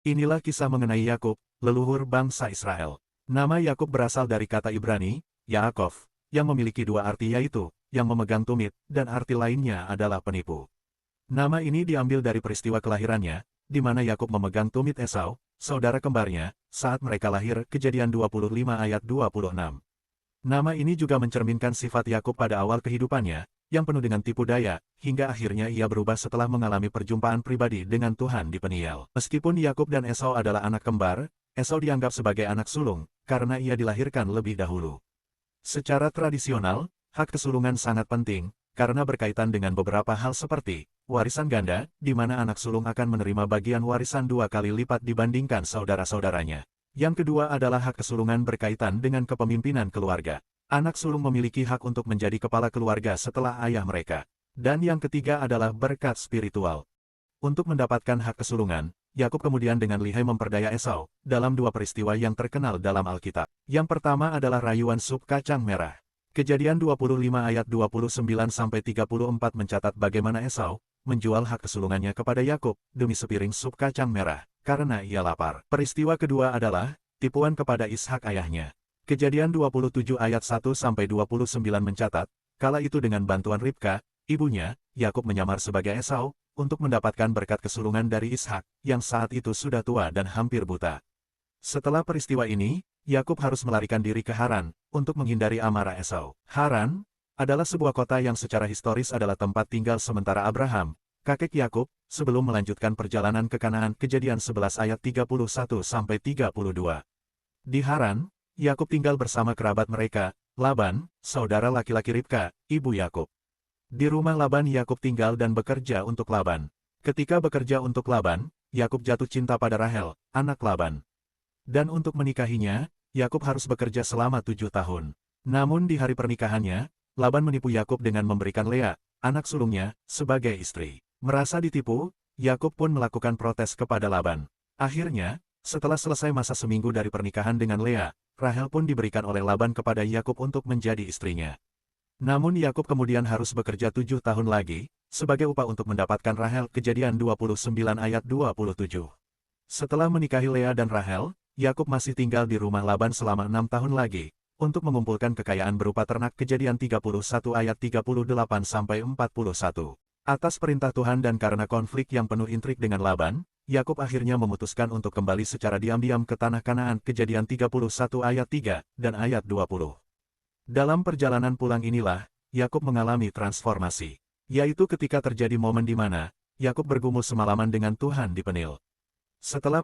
Inilah kisah mengenai Yakub, leluhur bangsa Israel. Nama Yakub berasal dari kata Ibrani, Yaakov, yang memiliki dua arti yaitu, yang memegang tumit, dan arti lainnya adalah penipu. Nama ini diambil dari peristiwa kelahirannya, di mana Yakub memegang tumit Esau, saudara kembarnya, saat mereka lahir, Kejadian 25 ayat 26. Nama ini juga mencerminkan sifat Yakub pada awal kehidupannya, yang penuh dengan tipu daya, hingga akhirnya ia berubah setelah mengalami perjumpaan pribadi dengan Tuhan di Peniel. Meskipun Yakub dan Esau adalah anak kembar, Esau dianggap sebagai anak sulung, karena ia dilahirkan lebih dahulu. Secara tradisional, hak kesulungan sangat penting, karena berkaitan dengan beberapa hal seperti warisan ganda, di mana anak sulung akan menerima bagian warisan 2 kali lipat dibandingkan saudara-saudaranya. Yang kedua adalah hak kesulungan berkaitan dengan kepemimpinan keluarga. Anak sulung memiliki hak untuk menjadi kepala keluarga setelah ayah mereka. Dan yang ketiga adalah berkat spiritual. Untuk mendapatkan hak kesulungan, Yakub kemudian dengan lihai memperdaya Esau, dalam dua peristiwa yang terkenal dalam Alkitab. Yang pertama adalah rayuan sup kacang merah. Kejadian 25 ayat 29-34 mencatat bagaimana Esau menjual hak kesulungannya kepada Yakub demi sepiring sup kacang merah, karena ia lapar. Peristiwa kedua adalah tipuan kepada Ishak ayahnya. Kejadian 27 ayat 1-29 mencatat, kala itu dengan bantuan Ribka, ibunya, Yakub menyamar sebagai Esau, untuk mendapatkan berkat kesulungan dari Ishak, yang saat itu sudah tua dan hampir buta. Setelah peristiwa ini, Yakub harus melarikan diri ke Haran, untuk menghindari amarah Esau. Haran adalah sebuah kota yang secara historis adalah tempat tinggal sementara Abraham, kakek Yakub, sebelum melanjutkan perjalanan ke Kanaan. Kejadian 11 ayat 31-32. Di Haran, Yakub tinggal bersama kerabat mereka, Laban, saudara laki-laki Ribka, ibu Yakub. Di rumah Laban Yakub tinggal dan bekerja untuk Laban. Ketika bekerja untuk Laban, Yakub jatuh cinta pada Rahel, anak Laban. Dan untuk menikahinya, Yakub harus bekerja selama 7 tahun. Namun di hari pernikahannya, Laban menipu Yakub dengan memberikan Lea, anak sulungnya, sebagai istri. Merasa ditipu, Yakub pun melakukan protes kepada Laban. Akhirnya, setelah selesai masa seminggu dari pernikahan dengan Lea, Rahel pun diberikan oleh Laban kepada Yakub untuk menjadi istrinya. Namun Yakub kemudian harus bekerja 7 tahun lagi, sebagai upah untuk mendapatkan Rahel. Kejadian 29 ayat 27. Setelah menikahi Lea dan Rahel, Yakub masih tinggal di rumah Laban selama 6 tahun lagi, untuk mengumpulkan kekayaan berupa ternak. Kejadian 31 ayat 38-41. Atas perintah Tuhan dan karena konflik yang penuh intrik dengan Laban, Yakub akhirnya memutuskan untuk kembali secara diam-diam ke tanah Kanaan. Kejadian 31 ayat 3 dan ayat 20. Dalam perjalanan pulang inilah, Yakub mengalami transformasi, yaitu ketika terjadi momen di mana Yakub bergumul semalaman dengan Tuhan di Peniel. Setelah